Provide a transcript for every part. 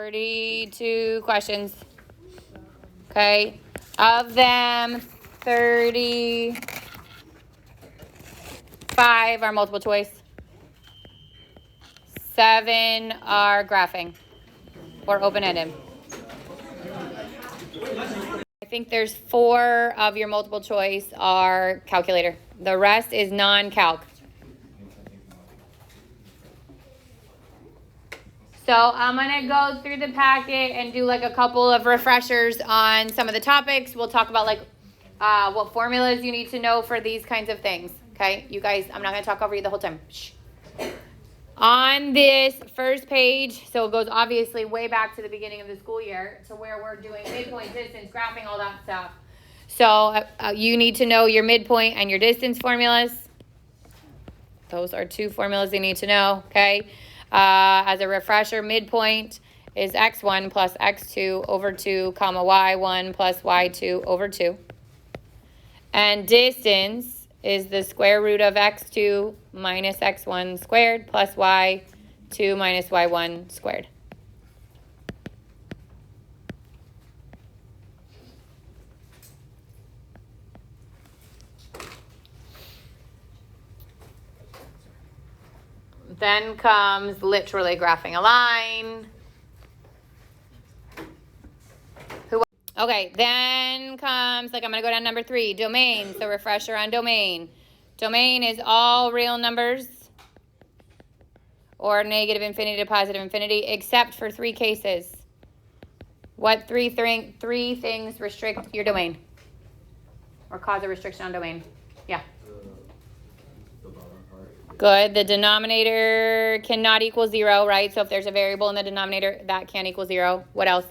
32 questions. Okay. Of them, 35 are multiple choice. 7 are graphing or open-ended. I think there's 4 of your multiple choice are calculator. The rest is non-calc. So I'm going to go through the packet and do like a couple of refreshers on some of the topics. We'll talk about like what formulas you need to know for these kinds of things. Okay, you guys, I'm not going to talk over you the whole time. Shh. On this first page, so it goes obviously way back to the beginning of the school year to where we're doing midpoint, distance, graphing, all that stuff. So you need to know your midpoint and your distance formulas. Those are 2 formulas you need to know, okay? As a refresher, midpoint is x1 plus x2 over 2, comma, y1 plus y2 over 2. And distance is the square root of x2 minus x1 squared plus y2 minus y1 squared. Then comes literally graphing a line. Okay, then comes, like I'm going to go down number 3, domain. So refresher on domain. Domain is all real numbers or negative infinity to positive infinity, except for 3 cases. What 3 things restrict your domain or cause a restriction on domain? Yeah. The bottom part. Good. The denominator cannot equal 0, right? So if there's a variable in the denominator, that can't equal 0. What else?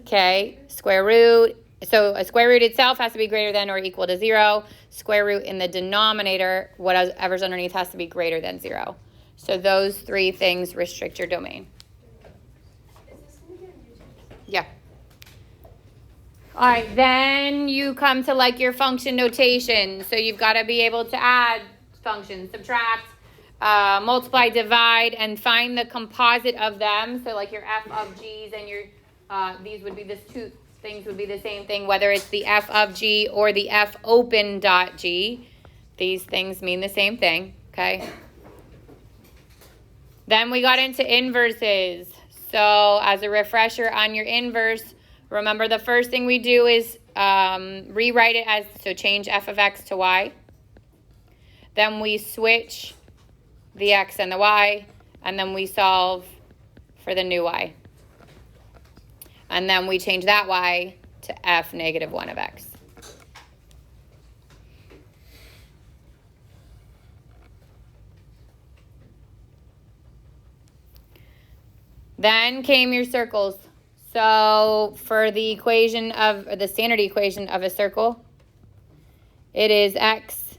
Okay, square root. So a square root itself has to be greater than or equal to 0. Square root in the denominator, whatever's underneath, has to be greater than 0. So those 3 things restrict your domain. Yeah. All right, then you come to like your function notation. So you've got to be able to add functions, subtract, multiply, divide, and find the composite of them. So like your f of g's and your these would be this 2 things would be the same thing, whether it's the f of g or the f open dot g. These things mean the same thing, okay? Then we got into inverses. So as a refresher on your inverse, remember the first thing we do is rewrite it as, so change f of x to y. Then we switch the x and the y, and then we solve for the new y. And then we change that y to f negative 1 of x. Then came your circles. So for the equation of, the standard equation of a circle, it is x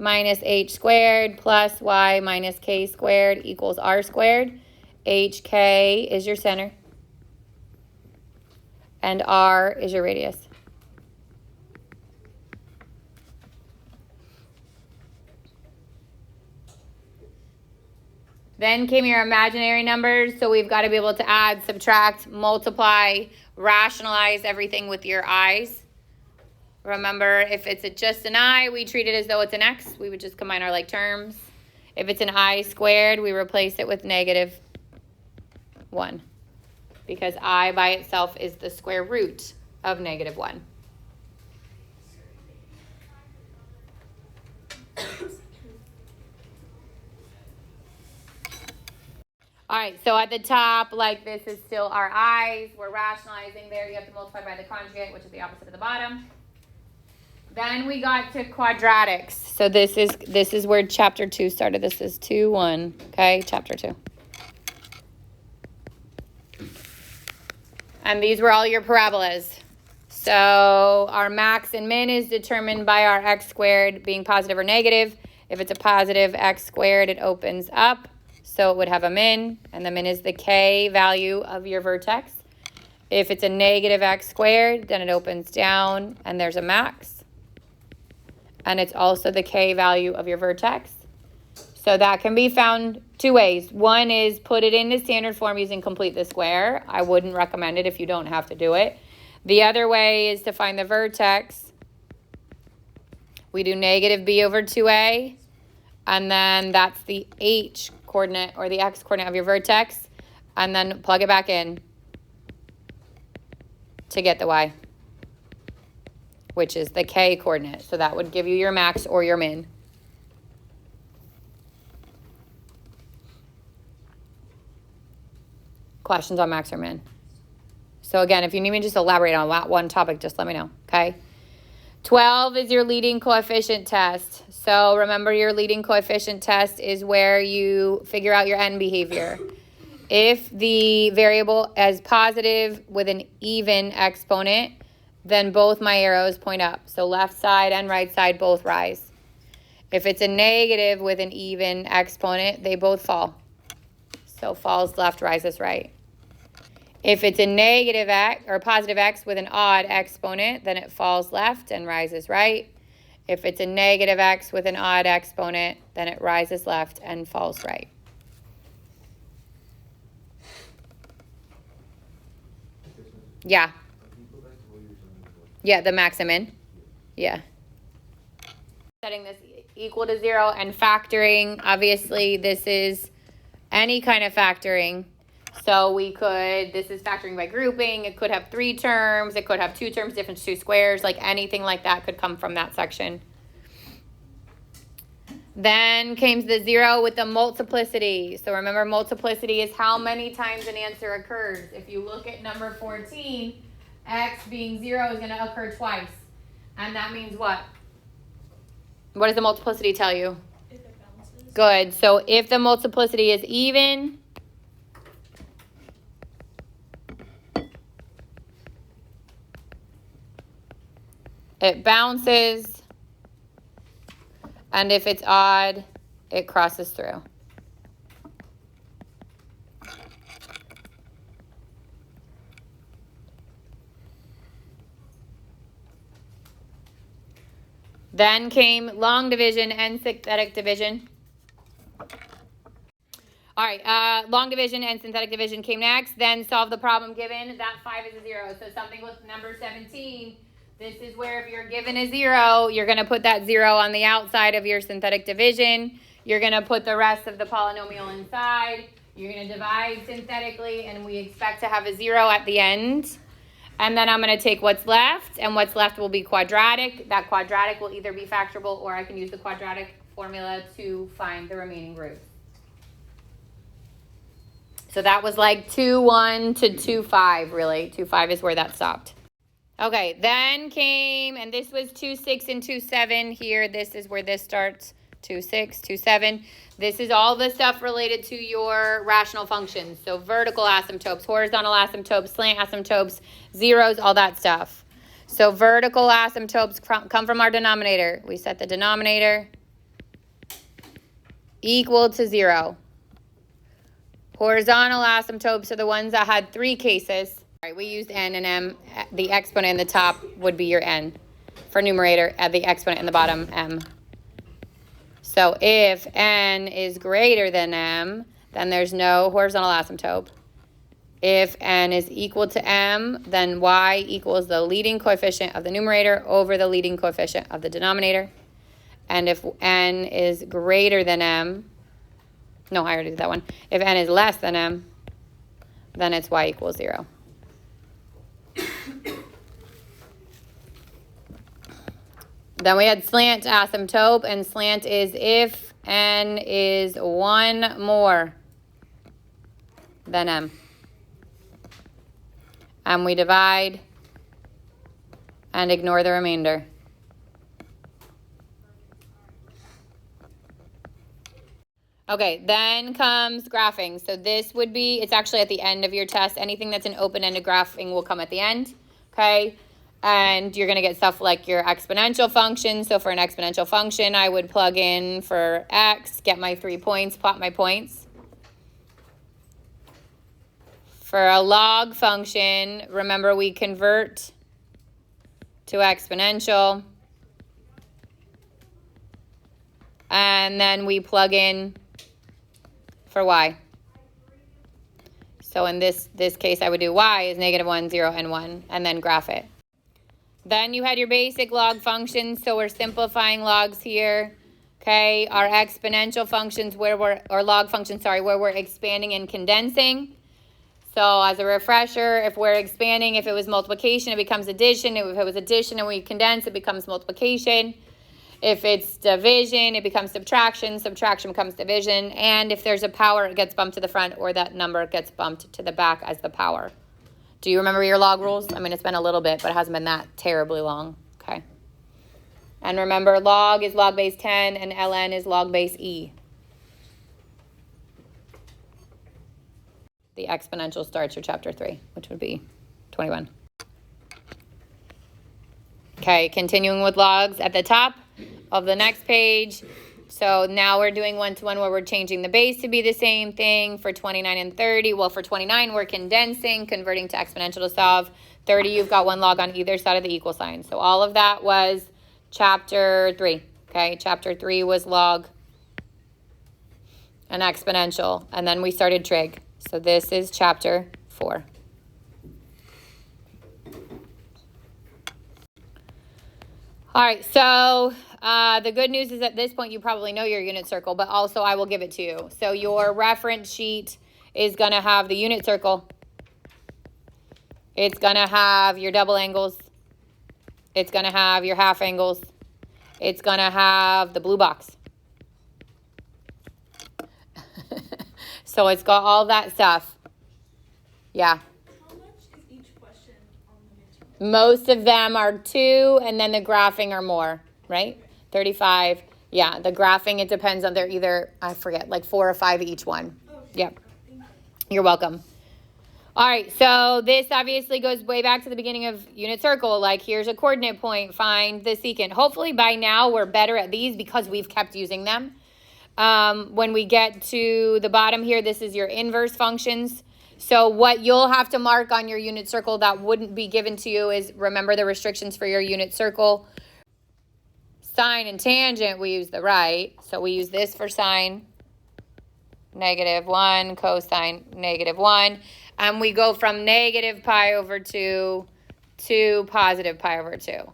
minus h squared plus y minus k squared equals r squared. hk is your center. And r is your radius. Then came your imaginary numbers. So we've got to be able to add, subtract, multiply, rationalize everything with your eyes. Remember, if it's just an I, we treat it as though it's an x. We would just combine our like terms. If it's an I squared, we replace it with negative 1. Because I by itself is the square root of negative 1. All right, so at the top, like this is still our i's. We're rationalizing there. You have to multiply by the conjugate, which is the opposite of the bottom. Then we got to quadratics. So this is where chapter 2 started. This is 2-1, okay, chapter 2. And these were all your parabolas. So our max and min is determined by our x squared being positive or negative. If it's a positive x squared, it opens up. So it would have a min, and the min is the k value of your vertex. If it's a negative x squared, then it opens down, and there's a max. And it's also the k value of your vertex. So that can be found two ways. One is put it into standard form using complete the square. I wouldn't recommend it if you don't have to do it. The other way is to find the vertex. We do negative b over 2a, and then that's the h coordinate or the x coordinate of your vertex, and then plug it back in to get the y, which is the k coordinate. So that would give you your max or your min. Questions on max or min? So again, if you need me to just elaborate on that one topic, just let me know, okay? 12 is your leading coefficient test. So remember, your leading coefficient test is where you figure out your end behavior. If the variable is positive with an even exponent, then both my arrows point up. So left side and right side both rise. If it's a negative with an even exponent, they both fall. So falls left, rises right. If it's a negative x or positive x with an odd exponent, then it falls left and rises right. If it's a negative x with an odd exponent, then it rises left and falls right. Yeah. Yeah, the max and min. Yeah. Setting this equal to 0 and factoring, obviously this is any kind of factoring. So this is factoring by grouping. It could have 3 terms. It could have 2 terms, different 2 squares. Like anything like that could come from that section. Then came the 0 with the multiplicity. So remember, multiplicity is how many times an answer occurs. If you look at number 14, x being 0 is going to occur twice. And that means what? What does the multiplicity tell you? If it balances. Good. So if the multiplicity is even, it bounces, and if it's odd, it crosses through. Then came long division and synthetic division. All right, long division and synthetic division came next. Then solve the problem given. That 5 is a 0. So something with number 17, this is where if you're given a 0, you're going to put that 0 on the outside of your synthetic division. You're going to put the rest of the polynomial inside. You're going to divide synthetically, and we expect to have a 0 at the end. And then I'm going to take what's left, and what's left will be quadratic. That quadratic will either be factorable, or I can use the quadratic formula to find the remaining roots. So that was like 2-1 to 2-5, really. 2-5 is where that stopped. Okay, then came, and this was 2-6 and 2-7 here. This is where this starts, 2-6, 2-7. This is all the stuff related to your rational functions. So vertical asymptotes, horizontal asymptotes, slant asymptotes, zeros, all that stuff. So vertical asymptotes come from our denominator. We set the denominator equal to 0. Horizontal asymptotes are the ones that had 3 cases. All right, we used n and m. The exponent in the top would be your n. For numerator, add the exponent in the bottom, m. So if n is greater than m, then there's no horizontal asymptote. If n is equal to m, then y equals the leading coefficient of the numerator over the leading coefficient of the denominator. And if n is greater than m, no, I already did that one. If n is less than m, then it's y equals 0. Then we had slant asymptote, and slant is if n is 1 more than m. And we divide and ignore the remainder. Okay, then comes graphing. So this would be, it's actually at the end of your test. Anything that's an open-ended graphing will come at the end, okay? And you're going to get stuff like your exponential function. So for an exponential function, I would plug in for x, get my 3 points, plot my points. For a log function, remember we convert to exponential. And then we plug in for y. So in this case, I would do y is -1, 0, and 1, and then graph it. Then you had your basic log functions, so we're simplifying logs here. Okay, our exponential functions where log functions, where we're expanding and condensing. So as a refresher, if we're expanding, if it was multiplication, it becomes addition. If it was addition and we condense, it becomes multiplication. If it's division, it becomes subtraction. Subtraction becomes division. And if there's a power, it gets bumped to the front, or that number gets bumped to the back as the power. Do you remember your log rules? I mean, it's been a little bit, but it hasn't been that terribly long. Okay. And remember, log is log base 10, and ln is log base e. The exponential starts your chapter 3, which would be 21. Okay, continuing with logs at the top of the next page. So now we're doing one-to-one where we're changing the base to be the same thing for 29 and 30. Well, for 29, we're condensing, converting to exponential to solve. 30, you've got one log on either side of the equal sign. So all of that was chapter 3. Okay, chapter 3 was log and exponential. And then we started trig. So this is chapter 4. All right, so the good news is at this point you probably know your unit circle, but also I will give it to you. So your reference sheet is going to have the unit circle. It's going to have your double angles. It's going to have your half angles. It's going to have the blue box. So it's got all that stuff. Yeah. How much is each question on the midterm? Most of them are 2, and then the graphing are more, right? 35. Yeah, the graphing, it depends on they're either, I forget, like 4 or 5 each one. Oh, Yep. thank you. You're welcome. All right, so this obviously goes way back to the beginning of unit circle. Like, here's a coordinate point, find the secant. Hopefully by now we're better at these because we've kept using them. When we get to the bottom here, this is your inverse functions. So what you'll have to mark on your unit circle that wouldn't be given to you is, remember the restrictions for your unit circle. Sine and tangent, we use the right. So we use this for sine, -1, cosine, -1. And we go from negative pi over 2 to positive pi over 2.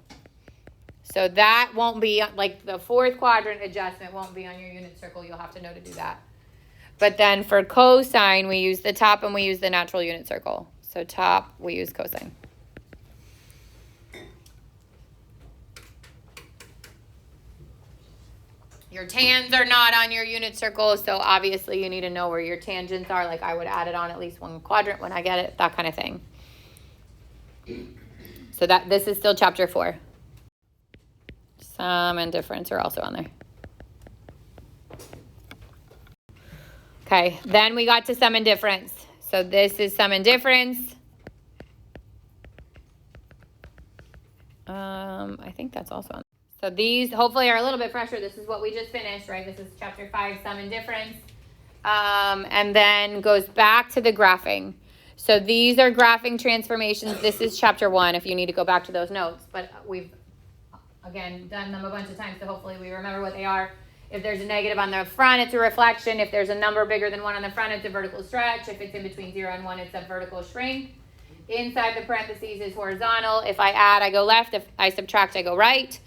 So that won't be, like the fourth quadrant adjustment won't be on your unit circle. You'll have to know to do that. But then for cosine, we use the top and we use the natural unit circle. So top, we use cosine. Your tans are not on your unit circle, so obviously you need to know where your tangents are. Like I would add it on at least one quadrant when I get it, that kind of thing. So this is still chapter 4. Sum and difference are also on there. Okay, then we got to sum and difference. So this is sum and difference. I think that's also on. So these hopefully are a little bit fresher. This is what we just finished, right? This is chapter 5, sum and difference. And then goes back to the graphing. So these are graphing transformations. This is chapter 1 if you need to go back to those notes. But we've, again, done them a bunch of times, so hopefully we remember what they are. If there's a negative on the front, it's a reflection. If there's a number bigger than 1 on the front, it's a vertical stretch. If it's in between 0 and 1, it's a vertical shrink. Inside the parentheses is horizontal. If I add, I go left. If I subtract, I go right.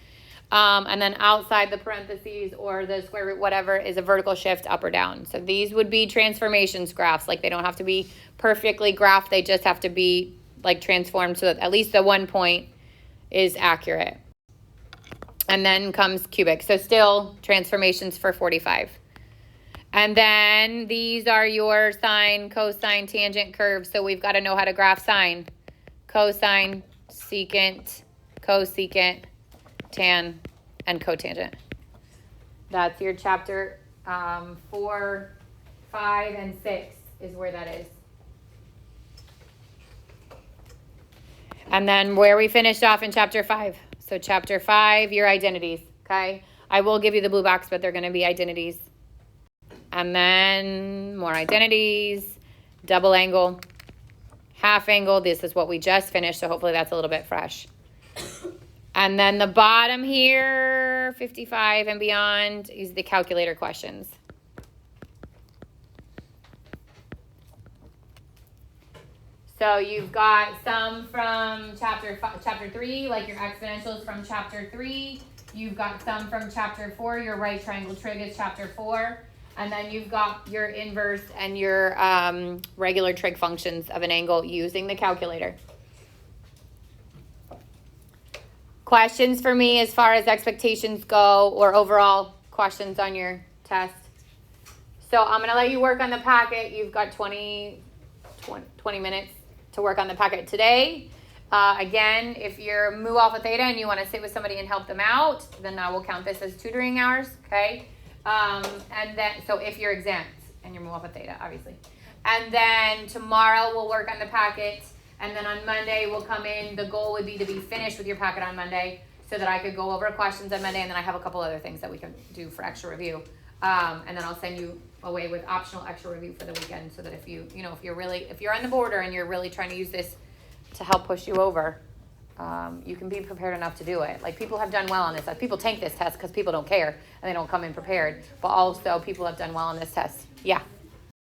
And then outside the parentheses or the square root, whatever, is a vertical shift up or down. So these would be transformations graphs. Like they don't have to be perfectly graphed. They just have to be like transformed so that at least the 1 point is accurate. And then comes cubic. So still transformations for 45. And then these are your sine, cosine, tangent curves. So we've got to know how to graph sine. Cosine, secant, cosecant, tan, and cotangent. That's your chapter 4, 5, and 6 is where that is. And then where we finished off in chapter 5. So chapter 5, your identities, okay? I will give you the blue box, but they're going to be identities. And then more identities, double angle, half angle. This is what we just finished, so hopefully that's a little bit fresh. And then the bottom here 54, 55, and beyond is the calculator questions. So you've got some from chapter 3, like your exponentials from chapter 3. You've got some from chapter 4, your right triangle trig is chapter 4. And then you've got your inverse and your regular trig functions of an angle using the calculator. Questions for me as far as expectations go, or overall questions on your test? So I'm going to let you work on the packet. You've got 20 minutes to work on the packet today. Again, if you're mu alpha theta and you want to sit with somebody and help them out, then I will count this as tutoring hours, okay? And then, so if you're exempt and you're mu alpha theta, obviously. And then tomorrow we'll work on the packet. And then on Monday we'll come in. The goal would be to be finished with your packet on Monday so that I could go over questions on Monday. And then I have a couple other things that we can do for extra review. And then I'll send you away with optional extra review for the weekend so that if you're on the border and you're really trying to use this to help push you over, you can be prepared enough to do it. Like, people have done well on this. People tank this test because people don't care and they don't come in prepared. But also people have done well on this test. Yeah.